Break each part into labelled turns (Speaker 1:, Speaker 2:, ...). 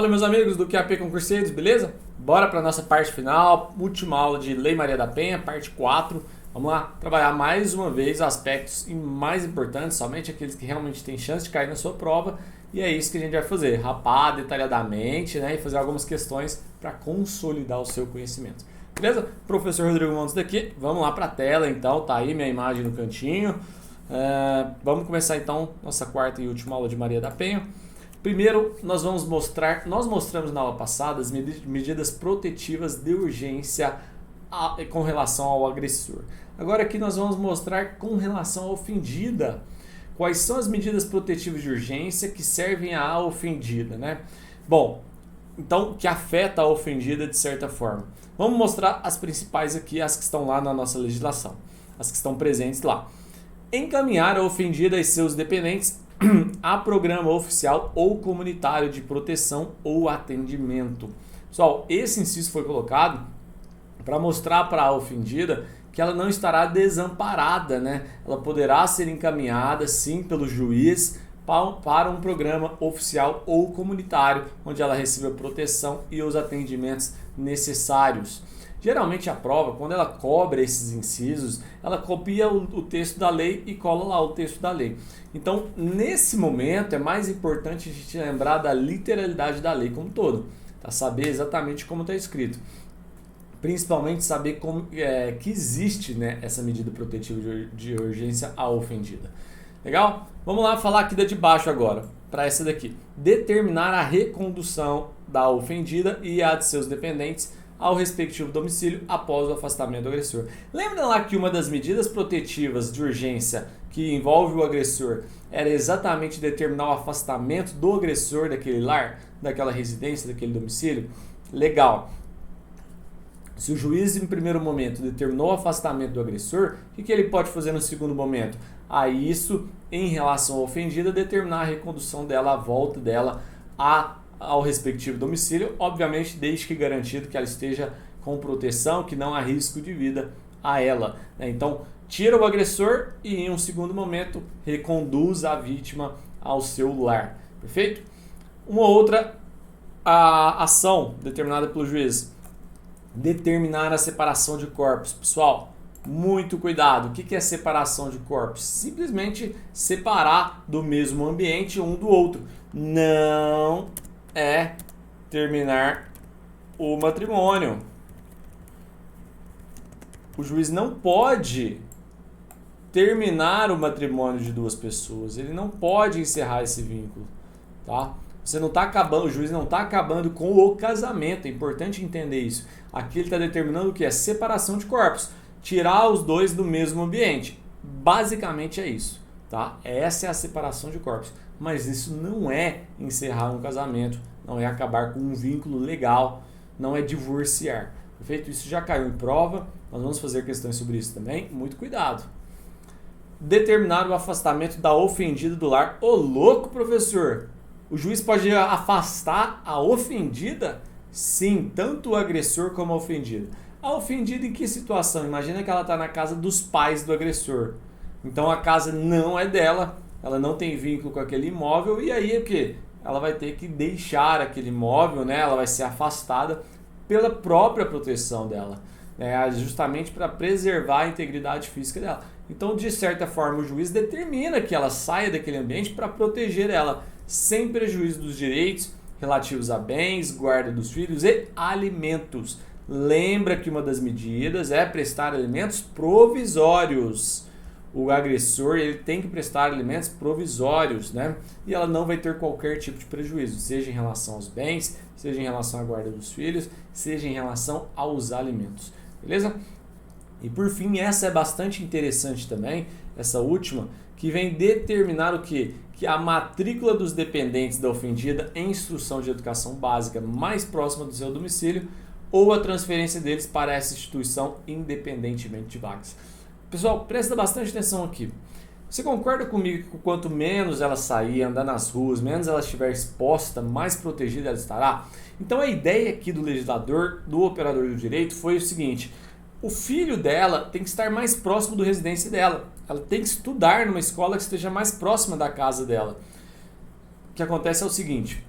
Speaker 1: Fala, meus amigos do QAP Concurseiros, beleza? Bora para nossa parte final, última aula de Lei Maria da Penha, parte 4. Vamos lá trabalhar mais uma vez aspectos mais importantes, somente aqueles que realmente têm chance de cair na sua prova. E é isso que a gente vai fazer, rapar detalhadamente, né, e fazer algumas questões para consolidar o seu conhecimento. Beleza? Professor Rodrigo Montes daqui, vamos lá para a tela então, tá aí minha imagem no cantinho. Vamos começar então nossa quarta e última aula de Maria da Penha. Primeiro, nós mostramos na aula passada as medidas protetivas de urgência com relação ao agressor. Agora aqui nós vamos mostrar com relação à ofendida. Quais são as medidas protetivas de urgência que servem à ofendida, né? Bom, então, que afeta a ofendida de certa forma. Vamos mostrar as principais aqui, as que estão lá na nossa legislação, as que estão presentes lá. Encaminhar a ofendida e seus dependentes a programa oficial ou comunitário de proteção ou atendimento. Pessoal, esse inciso foi colocado para mostrar para a ofendida que ela não estará desamparada, né? Ela poderá ser encaminhada, sim, pelo juiz para um programa oficial ou comunitário, onde ela receba proteção e os atendimentos necessários. Geralmente a prova, quando ela cobra esses incisos, ela copia o texto da lei e cola lá o texto da lei. Então, nesse momento, é mais importante a gente lembrar da literalidade da lei como um todo, tá? Saber exatamente como está escrito. Principalmente saber como, que existe, né, essa medida protetiva de urgência à ofendida. Legal? Vamos lá falar aqui da de baixo agora, para essa daqui. Determinar a recondução da ofendida e a de seus dependentes ao respectivo domicílio após o afastamento do agressor. Lembra lá que uma das medidas protetivas de urgência que envolve o agressor era exatamente determinar o afastamento do agressor daquele lar, daquela residência, daquele domicílio? Legal. Se o juiz em primeiro momento determinou o afastamento do agressor, o que ele pode fazer no segundo momento? A isso, em relação à ofendida, determinar a recondução dela, a volta dela ao respectivo domicílio, obviamente desde que garantido que ela esteja com proteção, que não há risco de vida a ela. Então, tira o agressor e em um segundo momento reconduz a vítima ao seu lar. Perfeito? Uma outra ação determinada pelo juiz. Determinar a separação de corpos. Pessoal, muito cuidado. O que é separação de corpos? Simplesmente separar do mesmo ambiente um do outro. Não é terminar o matrimônio. O juiz não pode terminar o matrimônio de duas pessoas. Ele não pode encerrar esse vínculo, tá? Você não está acabando, o juiz não está acabando com o casamento. É importante entender isso. Aqui ele está determinando o que é separação de corpos, tirar os dois do mesmo ambiente. Basicamente é isso, tá? Essa é a separação de corpos. Mas isso não é encerrar um casamento, não é acabar com um vínculo legal, não é divorciar. Perfeito? Isso já caiu em prova, nós vamos fazer questões sobre isso também, muito cuidado. Determinar o afastamento da ofendida do lar. Ô louco, professor! O juiz pode afastar a ofendida? Sim, tanto o agressor como a ofendida. A ofendida em que situação? Imagina que ela está na casa dos pais do agressor. Então a casa não é dela, ela não tem vínculo com aquele imóvel, e aí o que? Ela vai ter que deixar aquele imóvel, né? Ela vai ser afastada pela própria proteção dela, né? Justamente para preservar a integridade física dela. Então, de certa forma, o juiz determina que ela saia daquele ambiente para proteger ela, sem prejuízo dos direitos relativos a bens, guarda dos filhos e alimentos. Lembra que uma das medidas é prestar alimentos provisórios. O agressor ele tem que prestar alimentos provisórios, né? E ela não vai ter qualquer tipo de prejuízo, seja em relação aos bens, seja em relação à guarda dos filhos, seja em relação aos alimentos. Beleza? E por fim, essa é bastante interessante também, essa última, que vem determinar o quê? Que a matrícula dos dependentes da ofendida em instrução de educação básica mais próxima do seu domicílio ou a transferência deles para essa instituição independentemente de vagas. Pessoal, presta bastante atenção aqui. Você concorda comigo que quanto menos ela sair, andar nas ruas, menos ela estiver exposta, mais protegida ela estará? Então a ideia aqui do legislador, do operador do direito, foi o seguinte: o filho dela tem que estar mais próximo do residência dela. Ela tem que estudar numa escola que esteja mais próxima da casa dela. O que acontece é o seguinte: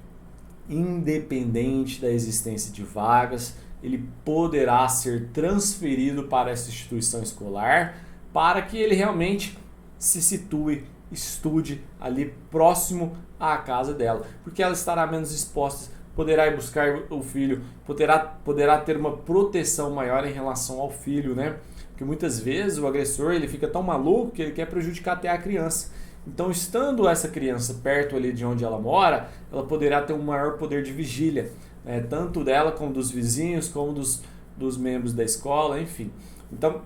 Speaker 1: independente da existência de vagas, ele poderá ser transferido para essa instituição escolar para que ele realmente se situe, estude ali próximo à casa dela, porque ela estará menos exposta, poderá ir buscar o filho, poderá ter uma proteção maior em relação ao filho, né? Porque muitas vezes o agressor ele fica tão maluco que ele quer prejudicar até a criança. Então, estando essa criança perto ali de onde ela mora, ela poderá ter um maior poder de vigília, né? Tanto dela como dos vizinhos, como dos membros da escola, enfim. Então,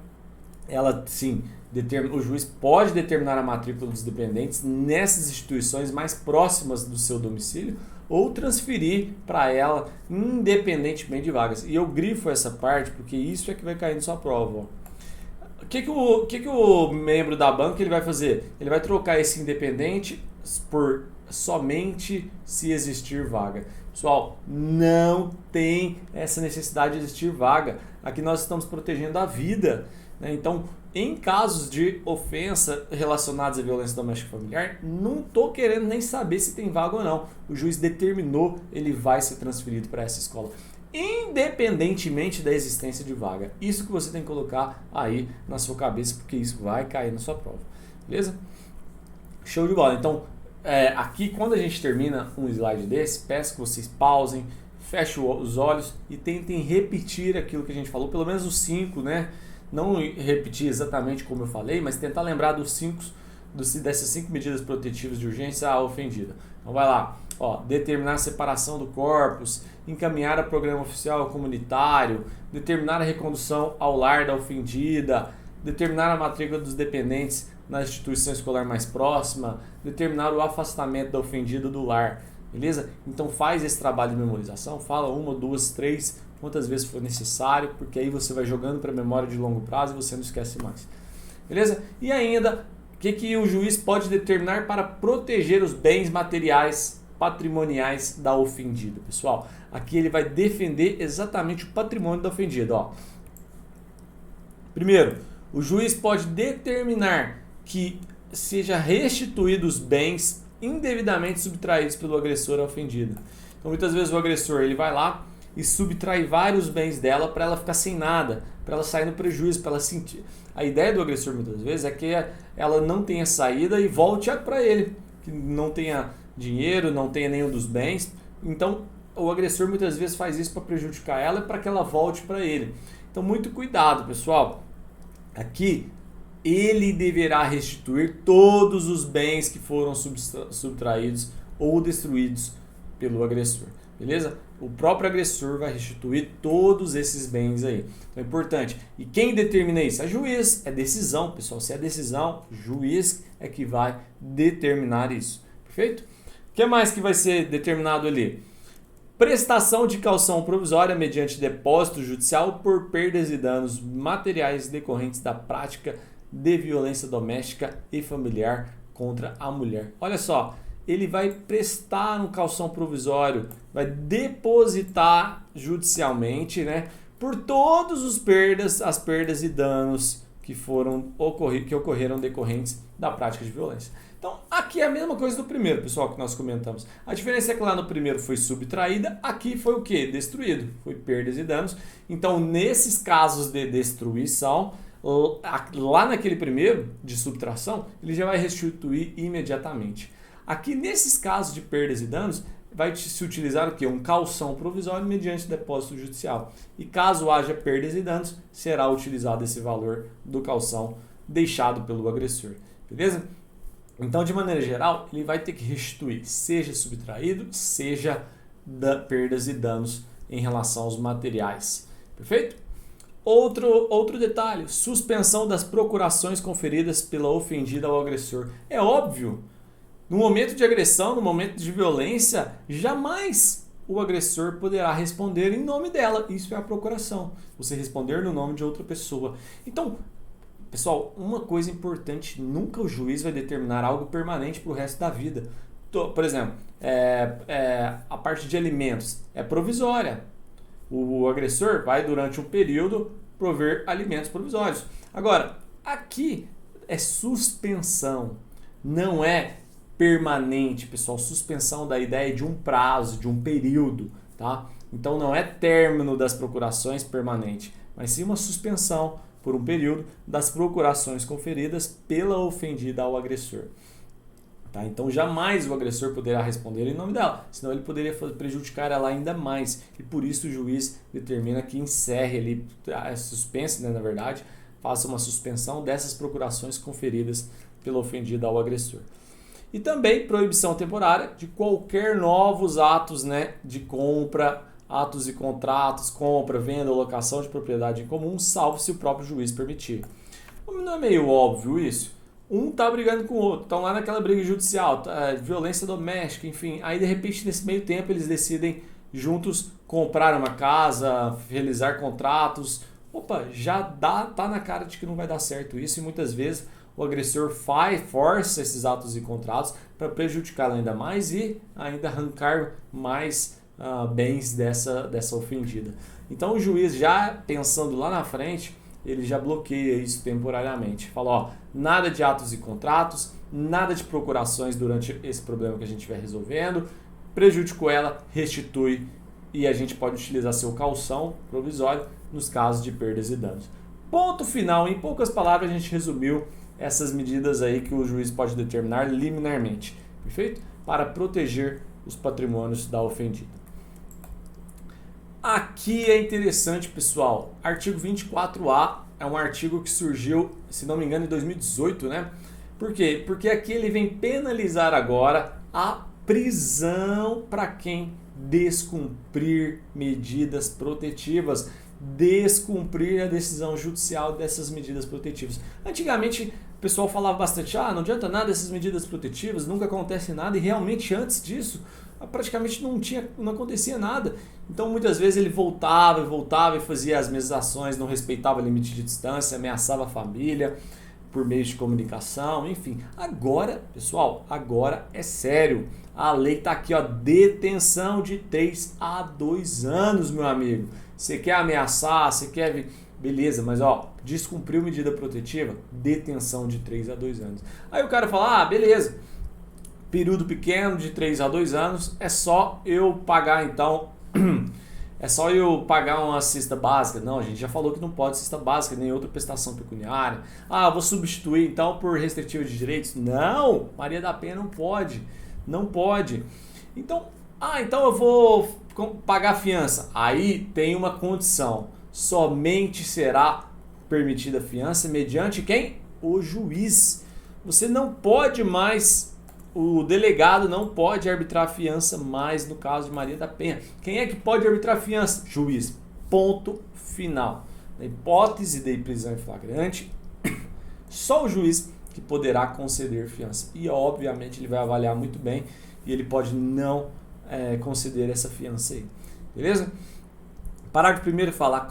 Speaker 1: ela sim, o juiz pode determinar a matrícula dos dependentes nessas instituições mais próximas do seu domicílio ou transferir para ela independentemente de vagas. E eu grifo essa parte porque isso é que vai cair na sua prova. Ó. O que o membro da banca ele vai fazer? Ele vai trocar esse independente por somente se existir vaga. Pessoal, não tem essa necessidade de existir vaga. Aqui nós estamos protegendo a vida. Né? Então, em casos de ofensa relacionados à violência doméstica familiar, não estou querendo nem saber se tem vaga ou não. O juiz determinou, ele vai ser transferido para essa escola, independentemente da existência de vaga. Isso que você tem que colocar aí na sua cabeça, porque isso vai cair na sua prova. Beleza? Show de bola. Então, aqui quando a gente termina um slide desse, peço que vocês pausem, fechem os olhos e tentem repetir aquilo que a gente falou, pelo menos os 5, né? Não repetir exatamente como eu falei, mas tentar lembrar dessas 5 medidas protetivas de urgência à ofendida. Então vai lá, ó, determinar a separação do corpus, encaminhar a programa oficial comunitário, determinar a recondução ao lar da ofendida, determinar a matrícula dos dependentes na instituição escolar mais próxima, determinar o afastamento da ofendida do lar, beleza? Então faz esse trabalho de memorização, fala 1, 2, 3, quantas vezes for necessário, porque aí você vai jogando para a memória de longo prazo e você não esquece mais. Beleza? E ainda, o que o juiz pode determinar para proteger os bens materiais patrimoniais da ofendida? Pessoal, aqui ele vai defender exatamente o patrimônio da ofendida. Ó. Primeiro, o juiz pode determinar que seja restituído os bens indevidamente subtraídos pelo agressor à ofendida. Então, muitas vezes o agressor ele vai lá e subtrai vários bens dela para ela ficar sem nada, para ela sair no prejuízo, para ela sentir. A ideia do agressor muitas vezes é que ela não tenha saída e volte para ele, que não tenha dinheiro, não tenha nenhum dos bens. Então o agressor muitas vezes faz isso para prejudicar ela e para que ela volte para ele. Então muito cuidado, pessoal. Aqui ele deverá restituir todos os bens que foram subtraídos ou destruídos pelo agressor. Beleza? O próprio agressor vai restituir todos esses bens aí. Então é importante. E quem determina isso? É juiz. É decisão, pessoal. Se é decisão, juiz é que vai determinar isso. Perfeito? O que mais que vai ser determinado ali? Prestação de caução provisória mediante depósito judicial por perdas e danos materiais decorrentes da prática de violência doméstica e familiar contra a mulher. Olha só. Ele vai prestar um calção provisório, vai depositar judicialmente, né, por todas as perdas e danos que ocorreram decorrentes da prática de violência. Então, aqui é a mesma coisa do primeiro, pessoal, que nós comentamos. A diferença é que lá no primeiro foi subtraída, aqui foi o quê? Destruído, foi perdas e danos. Então, nesses casos de destruição, lá naquele primeiro, de subtração, ele já vai restituir imediatamente. Aqui, nesses casos de perdas e danos, vai se utilizar o quê? Um calção provisório mediante depósito judicial. E caso haja perdas e danos, será utilizado esse valor do calção deixado pelo agressor. Beleza? Então, de maneira geral, ele vai ter que restituir, seja subtraído, seja perdas e danos em relação aos materiais. Perfeito? Outro detalhe, suspensão das procurações conferidas pela ofendida ao agressor. É óbvio. No momento de agressão, no momento de violência, jamais o agressor poderá responder em nome dela. Isso é a procuração. Você responder no nome de outra pessoa. Então, pessoal, uma coisa importante, nunca o juiz vai determinar algo permanente para o resto da vida. Por exemplo, a parte de alimentos é provisória. O agressor vai, durante um período, prover alimentos provisórios. Agora, aqui é suspensão, não é permanente, pessoal. Suspensão da ideia de um prazo, de um período, tá? Então não é término das procurações permanente, mas sim uma suspensão por um período das procurações conferidas pela ofendida ao agressor. Tá? Então jamais o agressor poderá responder em nome dela, senão ele poderia prejudicar ela ainda mais. E por isso o juiz determina que encerre ali, suspense, né, na verdade, faça uma suspensão dessas procurações conferidas pela ofendida ao agressor. E também proibição temporária de qualquer novos atos, né, de compra, atos e contratos, compra, venda ou locação de propriedade em comum, salvo se o próprio juiz permitir. Não é meio óbvio isso? Um tá brigando com o outro, estão lá naquela briga judicial, violência doméstica, enfim. Aí de repente nesse meio tempo eles decidem juntos comprar uma casa, realizar contratos. Opa, tá na cara de que não vai dar certo isso, e muitas vezes o agressor força esses atos e contratos para prejudicá-la ainda mais e ainda arrancar mais bens dessa ofendida. Então o juiz, já pensando lá na frente, ele já bloqueia isso temporariamente. Fala, ó, nada de atos e contratos, nada de procurações durante esse problema que a gente estiver resolvendo, prejudicou ela, restitui, e a gente pode utilizar seu calção provisório nos casos de perdas e danos. Ponto final, em poucas palavras a gente resumiu essas medidas aí que o juiz pode determinar liminarmente, perfeito? Para proteger os patrimônios da ofendida. Aqui é interessante, pessoal, artigo 24A é um artigo que surgiu, se não me engano, em 2018, né? Por quê? Porque aqui ele vem penalizar agora a prisão para quem descumprir medidas protetivas, descumprir a decisão judicial dessas medidas protetivas. Antigamente o pessoal falava bastante, não adianta nada essas medidas protetivas, nunca acontece nada, e realmente antes disso praticamente não acontecia nada. Então muitas vezes ele voltava e fazia as mesmas ações, não respeitava o limite de distância, ameaçava a família por meio de comunicação, enfim. Agora, pessoal, agora é sério. A lei está aqui, ó, detenção de 3 a 2 anos, meu amigo. Você quer ameaçar, você quer... Beleza, mas ó, descumpriu medida protetiva, detenção de 3 a 2 anos. Aí o cara fala, beleza, período pequeno de 3 a 2 anos, é só eu pagar então, é só eu pagar uma cesta básica. Não, a gente já falou que não pode cesta básica, nem outra prestação pecuniária. Vou substituir então por restritiva de direitos. Não, Maria da Penha não pode, não pode. Então, então eu vou pagar fiança. Aí tem uma condição, somente será permitida a fiança mediante quem? O juiz. Você não pode mais, o delegado não pode arbitrar a fiança mais no caso de Maria da Penha. Quem é que pode arbitrar a fiança? Juiz. Ponto final. Na hipótese de prisão em flagrante, só o juiz que poderá conceder fiança. E obviamente ele vai avaliar muito bem e ele pode não conceder essa fiança aí. Beleza? Parágrafo 1º fala,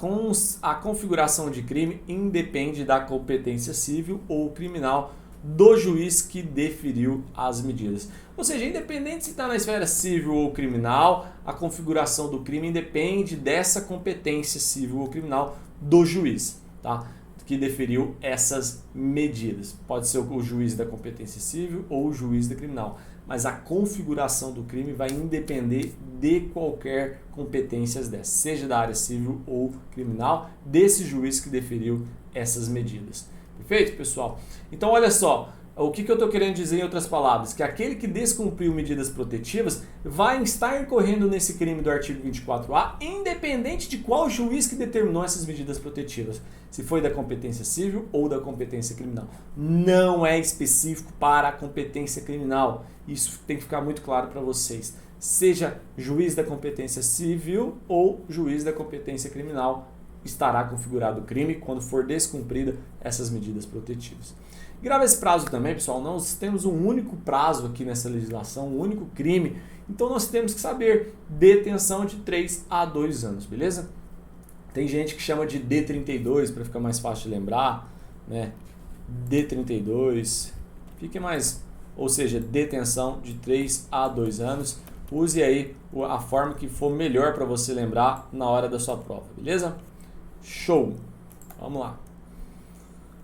Speaker 1: a configuração de crime independe da competência civil ou criminal do juiz que deferiu as medidas. Ou seja, independente se está na esfera civil ou criminal, a configuração do crime independe dessa competência civil ou criminal do juiz, tá? Que deferiu essas medidas. Pode ser o juiz da competência civil ou o juiz da criminal, mas a configuração do crime vai independer de qualquer competências dessas, seja da área civil ou criminal, desse juiz que deferiu essas medidas. Perfeito, pessoal? Então, olha só, o que eu estou querendo dizer em outras palavras? Que aquele que descumpriu medidas protetivas vai estar incorrendo nesse crime do artigo 24A, independente de qual juiz que determinou essas medidas protetivas, se foi da competência civil ou da competência criminal. Não é específico para a competência criminal. Isso tem que ficar muito claro para vocês. Seja juiz da competência civil ou juiz da competência criminal, estará configurado o crime quando for descumprida essas medidas protetivas. Grava esse prazo também, pessoal. Nós temos um único prazo aqui nessa legislação, um único crime. Então nós temos que saber detenção de 3 a 2 anos, beleza? Tem gente que chama de D32 para ficar mais fácil de lembrar, né? D32, fique mais, ou seja, detenção de 3 a 2 anos. Use aí a forma que for melhor para você lembrar na hora da sua prova, beleza? Show! Vamos lá.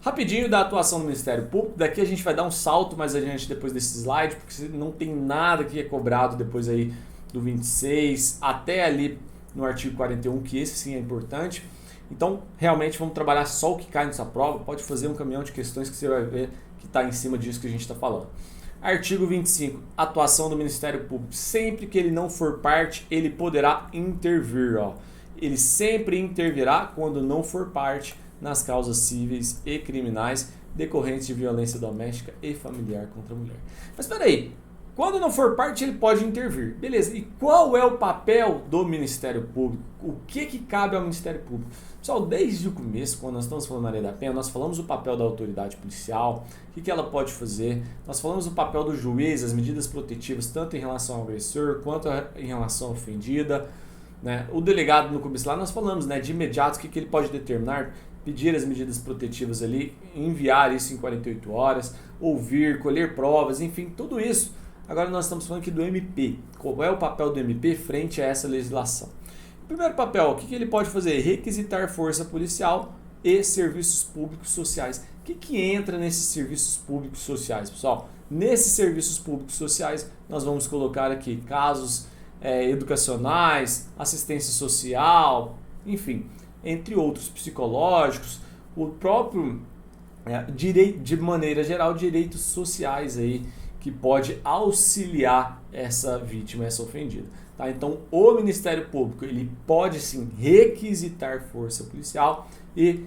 Speaker 1: Rapidinho da atuação do Ministério Público, daqui a gente vai dar um salto mais adiante depois desse slide, porque não tem nada que é cobrado depois aí do 26 até ali no artigo 41, que esse sim é importante. Então, realmente vamos trabalhar só o que cai nessa prova, pode fazer um caminhão de questões que você vai ver que está em cima disso que a gente está falando. Artigo 25, atuação do Ministério Público. Sempre que ele não for parte, ele poderá intervir. Ó. Ele sempre intervirá quando não for parte nas causas cíveis e criminais decorrentes de violência doméstica e familiar contra a mulher. Mas espera aí, quando não for parte ele pode intervir. Beleza, e qual é o papel do Ministério Público? O que cabe ao Ministério Público? Pessoal, desde o começo, quando nós estamos falando da Maria da Penha, nós falamos o papel da autoridade policial, o que ela pode fazer, nós falamos o papel do juiz, as medidas protetivas, tanto em relação ao agressor quanto em relação à ofendida. Né? O delegado no começo lá nós falamos, né, de imediato o que ele pode determinar, pedir as medidas protetivas ali, enviar isso em 48 horas, ouvir, colher provas, enfim, tudo isso. Agora nós estamos falando aqui do MP. Qual é o papel do MP frente a essa legislação? Primeiro papel, o que ele pode fazer? Requisitar força policial e serviços públicos sociais. O que entra nesses serviços públicos sociais, pessoal? Nesses serviços públicos sociais nós vamos colocar aqui casos educacionais, assistência social, enfim, entre outros, psicológicos, o próprio, de maneira geral, direitos sociais aí, que pode auxiliar essa vítima, essa ofendida. Tá? Então, o Ministério Público ele pode sim requisitar força policial e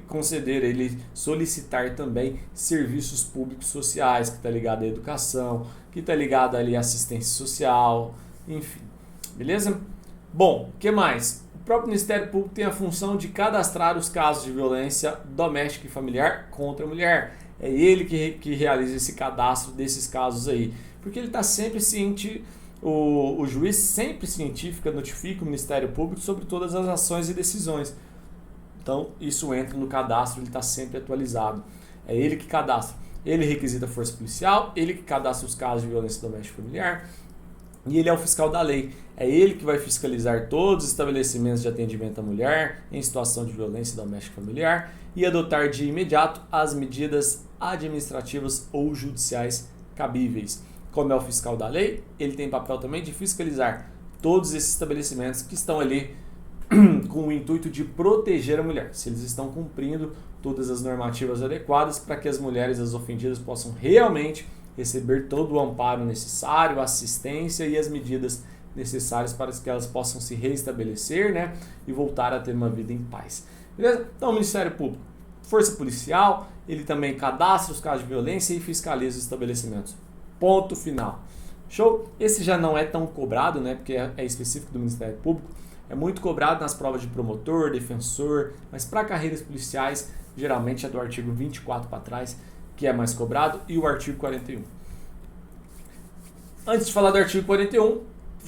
Speaker 1: conceder, ele solicitar também serviços públicos sociais, que está ligado à educação, que está ligado ali à assistência social, enfim. Beleza? Bom, o que mais? O próprio Ministério Público tem a função de cadastrar os casos de violência doméstica e familiar contra a mulher. É ele que realiza esse cadastro desses casos aí. Porque ele está sempre ciente, o juiz sempre científico notifica o Ministério Público sobre todas as ações e decisões. Então, isso entra no cadastro, ele está sempre atualizado. É ele que cadastra. Ele requisita a força policial, ele que cadastra os casos de violência doméstica e familiar, e ele é o fiscal da lei. É ele que vai fiscalizar todos os estabelecimentos de atendimento à mulher em situação de violência doméstica e familiar e adotar de imediato as medidas administrativas ou judiciais cabíveis. Como é o fiscal da lei, ele tem papel também de fiscalizar todos esses estabelecimentos que estão ali com o intuito de proteger a mulher, se eles estão cumprindo todas as normativas adequadas para que as mulheres, as ofendidas, possam realmente receber todo o amparo necessário, assistência e as medidas necessárias para que elas possam se reestabelecer, né, e voltar a ter uma vida em paz. Beleza? Então, o Ministério Público, força policial, ele também cadastra os casos de violência e fiscaliza os estabelecimentos. Ponto final. Show? Esse já não é tão cobrado, né, porque é específico do Ministério Público. É muito cobrado nas provas de promotor, defensor, mas para carreiras policiais, geralmente é do artigo 24 para trás, que é mais cobrado, e o artigo 41. Antes de falar do artigo 41,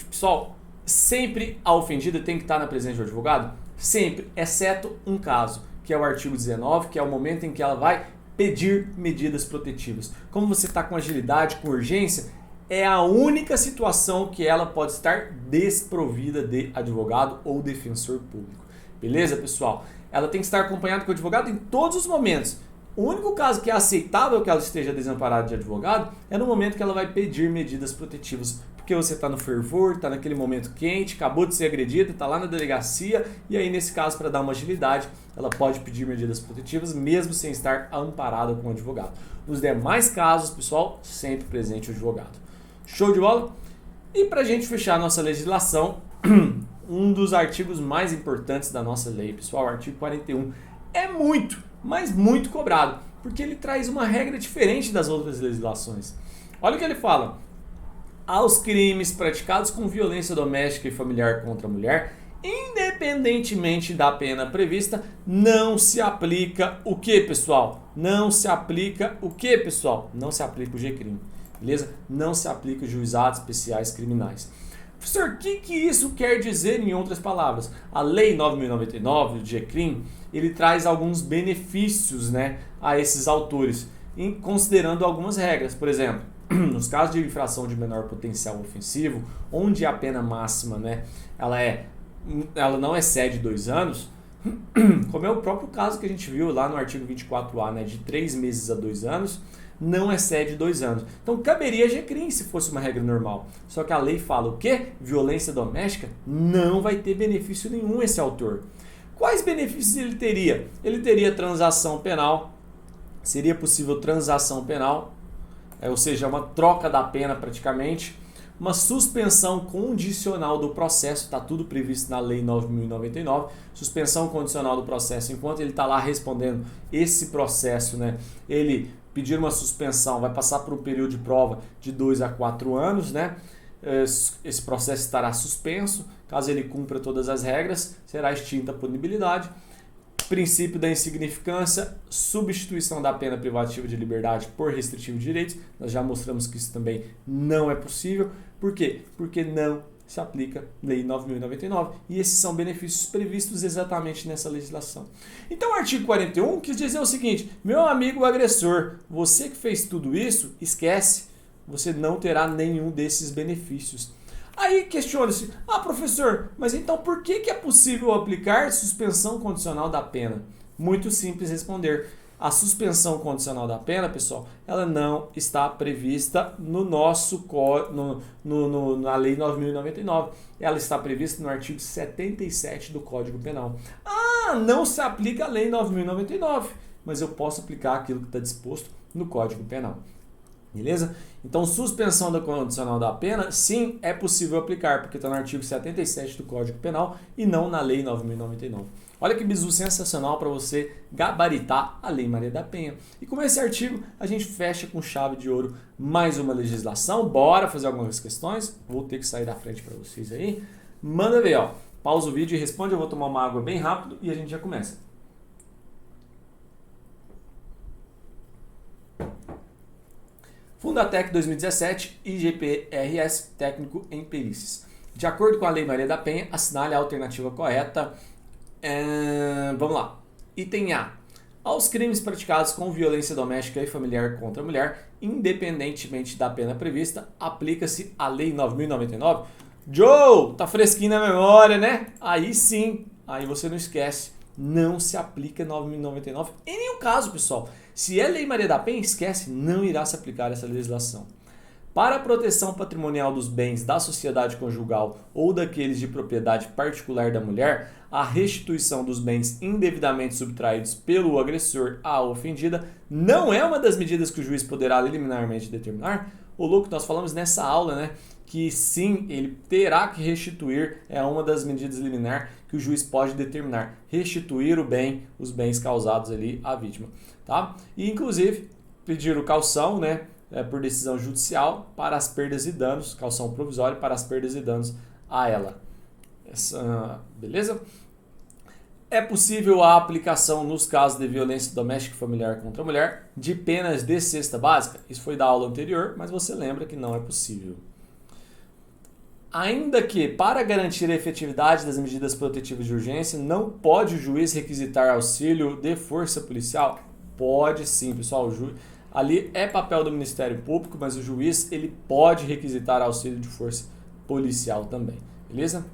Speaker 1: pessoal, sempre a ofendida tem que estar na presença do advogado? Sempre, exceto um caso, que é o artigo 19, que é o momento em que ela vai pedir medidas protetivas. Como você está com agilidade, com urgência, é a única situação que ela pode estar desprovida de advogado ou defensor público. Beleza, pessoal? Ela tem que estar acompanhada com o advogado em todos os momentos. O único caso que é aceitável que ela esteja desamparada de advogado é no momento que ela vai pedir medidas protetivas. Porque você está no fervor, está naquele momento quente, acabou de ser agredida, está lá na delegacia, e aí nesse caso, para dar uma agilidade, ela pode pedir medidas protetivas mesmo sem estar amparada com o advogado. Nos demais casos, pessoal, sempre presente o advogado. Show de bola? E para a gente fechar a nossa legislação, um dos artigos mais importantes da nossa lei, pessoal, o artigo 41, é muito, mas muito cobrado, porque ele traz uma regra diferente das outras legislações. Olha o que ele fala. Aos crimes praticados com violência doméstica e familiar contra a mulher, independentemente da pena prevista, não se aplica o que, pessoal? Não se aplica o que, pessoal? Não se aplica o G-crime, beleza? Não se aplica os juizados especiais criminais. Professor, o que isso quer dizer em outras palavras? A Lei 9.099, o G-crime, ele traz alguns benefícios, né, a esses autores, considerando algumas regras. Por exemplo, nos casos de infração de menor potencial ofensivo, onde a pena máxima, né, ela não excede 2 anos, Como é o próprio caso que a gente viu lá no artigo 24A, né, de 3 meses a 2 anos, não excede 2 anos. Então caberia GCRIM se fosse uma regra normal. Só que a lei fala o quê? Violência doméstica não vai ter benefício nenhum esse autor. Quais benefícios ele teria? Ele teria transação penal, seria possível transação penal, ou seja, uma troca da pena praticamente, uma suspensão condicional do processo, está tudo previsto na Lei 9.099, suspensão condicional do processo, enquanto ele está lá respondendo esse processo, né, ele pedir uma suspensão, vai passar por um período de prova de 2 a 4 anos, né, esse processo estará suspenso, caso ele cumpra todas as regras, será extinta a punibilidade. Princípio da insignificância, substituição da pena privativa de liberdade por restritivo de direitos. Nós já mostramos que isso também não é possível. Por quê? Porque não se aplica Lei 9.099 e esses são benefícios previstos exatamente nessa legislação. Então o artigo 41 quis dizer o seguinte: meu amigo agressor, você que fez tudo isso, esquece, você não terá nenhum desses benefícios. Aí questiona-se, professor, mas então por que é possível aplicar suspensão condicional da pena? Muito simples responder. A suspensão condicional da pena, pessoal, ela não está prevista no nosso na Lei 9.099. Ela está prevista no artigo 77 do Código Penal. Não se aplica a Lei 9.099, mas eu posso aplicar aquilo que está disposto no Código Penal. Beleza? Então, suspensão da condicional da pena, sim, é possível aplicar, porque está no artigo 77 do Código Penal e não na Lei 9.099. Olha que bizu sensacional para você gabaritar a Lei Maria da Penha. E com esse artigo, a gente fecha com chave de ouro mais uma legislação. Bora fazer algumas questões. Vou ter que sair da frente para vocês aí. Manda ver, ó. Pausa o vídeo e responde. Eu vou tomar uma água bem rápido e a gente já começa. Fundatec 2017, IGPRS, técnico em perícias. De acordo com a Lei Maria da Penha, assinale a alternativa correta. Vamos lá. Item A. Aos crimes praticados com violência doméstica e familiar contra a mulher, independentemente da pena prevista, aplica-se a Lei 9.099. Joe, tá fresquinho na memória, né? Aí sim, aí você não esquece. Não se aplica 9.099 em nenhum caso, pessoal. Se é Lei Maria da Penha, esquece, não irá se aplicar essa legislação. Para a proteção patrimonial dos bens da sociedade conjugal ou daqueles de propriedade particular da mulher, a restituição dos bens indevidamente subtraídos pelo agressor à ofendida não é uma das medidas que o juiz poderá liminarmente determinar. O louco, nós falamos nessa aula, né? Que sim, ele terá que restituir, é uma das medidas liminar que o juiz pode determinar, restituir os bens causados ali à vítima, tá? E inclusive pedir o calção, né, por decisão judicial para as perdas e danos, calção provisório para as perdas e danos a ela. Beleza? É possível a aplicação nos casos de violência doméstica e familiar contra a mulher de penas de cesta básica? Isso foi da aula anterior, mas você lembra que não é possível. Ainda que, para garantir a efetividade das medidas protetivas de urgência, não pode o juiz requisitar auxílio de força policial? Pode sim, pessoal. Ali é papel do Ministério Público, mas o juiz ele pode requisitar auxílio de força policial também. Beleza?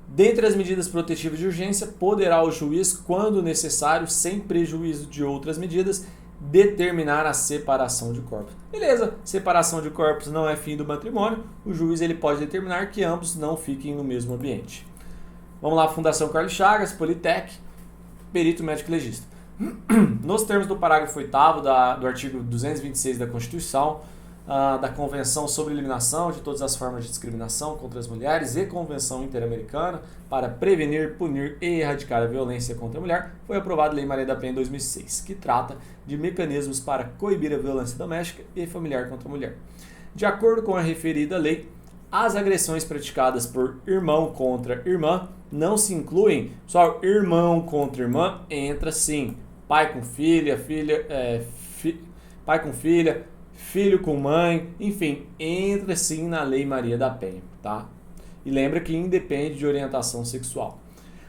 Speaker 1: Dentre as medidas protetivas de urgência, poderá o juiz, quando necessário, sem prejuízo de outras medidas, determinar a separação de corpos. Beleza, separação de corpos não é fim do matrimônio, o juiz ele pode determinar que ambos não fiquem no mesmo ambiente. Vamos lá, Fundação Carlos Chagas, Politec, perito médico legista. Nos termos do parágrafo 8º do artigo 226 da Constituição, da Convenção sobre a Eliminação de todas as formas de discriminação contra as mulheres e Convenção Interamericana para prevenir, punir e erradicar a violência contra a mulher, foi aprovada a Lei Maria da Penha em 2006, que trata de mecanismos para coibir a violência doméstica e familiar contra a mulher. De acordo com a referida lei, as agressões praticadas por irmão contra irmã não se incluem, só irmão contra irmã entra sim, pai com filha, pai com filha, filho com mãe, enfim, entra sim na Lei Maria da Penha, tá? E lembra que independe de orientação sexual.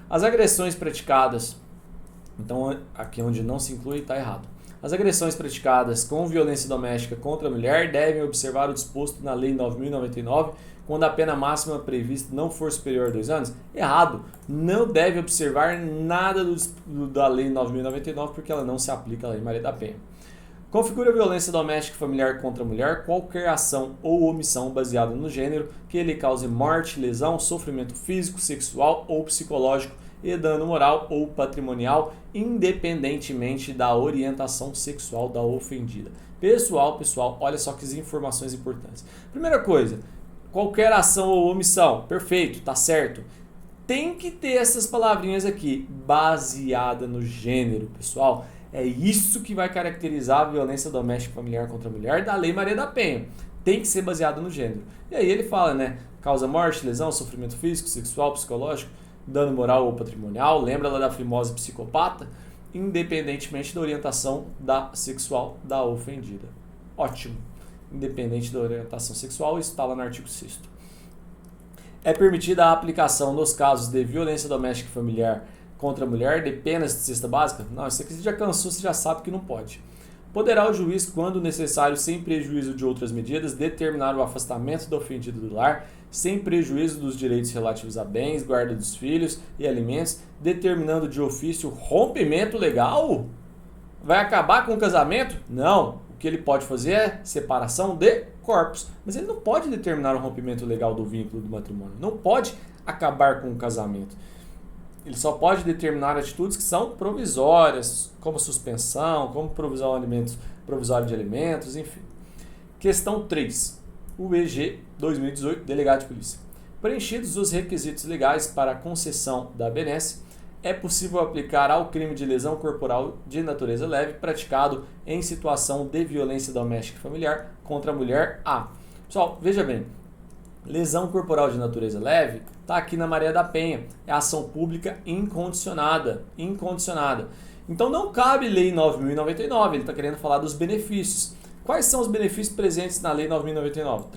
Speaker 1: As agressões praticadas, então aqui onde não se inclui está errado. As agressões praticadas com violência doméstica contra a mulher devem observar o disposto na Lei 9.099, quando a pena máxima prevista não for superior a 2 anos? Errado. Não deve observar nada da Lei 9.099 porque ela não se aplica à Lei Maria da Penha. Configura violência doméstica e familiar contra a mulher qualquer ação ou omissão baseada no gênero que lhe cause morte, lesão, sofrimento físico, sexual ou psicológico e dano moral ou patrimonial, independentemente da orientação sexual da ofendida. Pessoal, olha só que informações importantes. Primeira coisa, qualquer ação ou omissão, perfeito, tá certo. Tem que ter essas palavrinhas aqui, baseada no gênero, pessoal. É isso que vai caracterizar a violência doméstica e familiar contra a mulher da Lei Maria da Penha. Tem que ser baseado no gênero. E aí ele fala, né? Causa morte, lesão, sofrimento físico, sexual, psicológico, dano moral ou patrimonial. Lembra lá da fimose psicopata? Independentemente da orientação sexual da ofendida. Ótimo. Independente da orientação sexual, isso está lá no artigo 6º. É permitida a aplicação nos casos de violência doméstica e familiar contra a mulher de penas de cesta básica? Não, isso aqui você já cansou, você já sabe que não pode. Poderá o juiz, quando necessário, sem prejuízo de outras medidas, determinar o afastamento do ofendido do lar, sem prejuízo dos direitos relativos a bens, guarda dos filhos e alimentos, determinando de ofício rompimento legal? Vai acabar com o casamento? Não. O que ele pode fazer é separação de corpos. Mas ele não pode determinar o rompimento legal do vínculo do matrimônio. Não pode acabar com o casamento. Ele só pode determinar atitudes que são provisórias, como suspensão, como provisório de alimentos, enfim. Questão 3. UEG 2018, Delegado de Polícia. Preenchidos os requisitos legais para a concessão da benesse, é possível aplicar ao crime de lesão corporal de natureza leve praticado em situação de violência doméstica e familiar contra a mulher A. Pessoal, veja bem. Lesão corporal de natureza leve está aqui na Maria da Penha. É ação pública incondicionada. Então não cabe Lei 9.099. Ele está querendo falar dos benefícios. Quais são os benefícios presentes na Lei 9.099?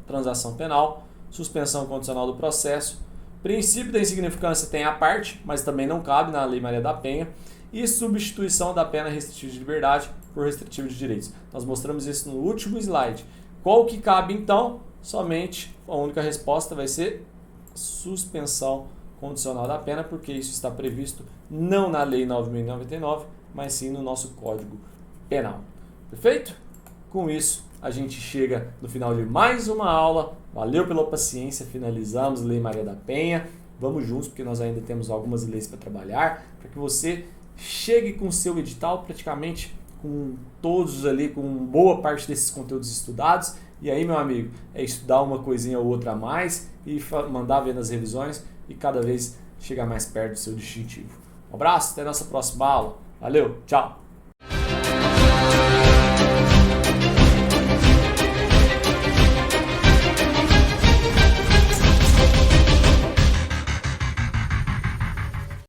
Speaker 1: Transação penal, suspensão condicional do processo, princípio da insignificância tem a parte, mas também não cabe na Lei Maria da Penha, e substituição da pena restritiva de liberdade por restritiva de direitos. Nós mostramos isso no último slide. Qual que cabe então? Somente a única resposta vai ser suspensão condicional da pena, porque isso está previsto não na Lei 9.099, mas sim no nosso Código Penal. Perfeito? Com isso, a gente chega no final de mais uma aula. Valeu pela paciência, finalizamos Lei Maria da Penha. Vamos juntos, porque nós ainda temos algumas leis para trabalhar, para que você chegue com o seu edital praticamente com todos ali, com boa parte desses conteúdos estudados. E aí, meu amigo, é estudar uma coisinha ou outra a mais e mandar ver nas revisões e cada vez chegar mais perto do seu distintivo. Um abraço, até a nossa próxima aula. Valeu, tchau!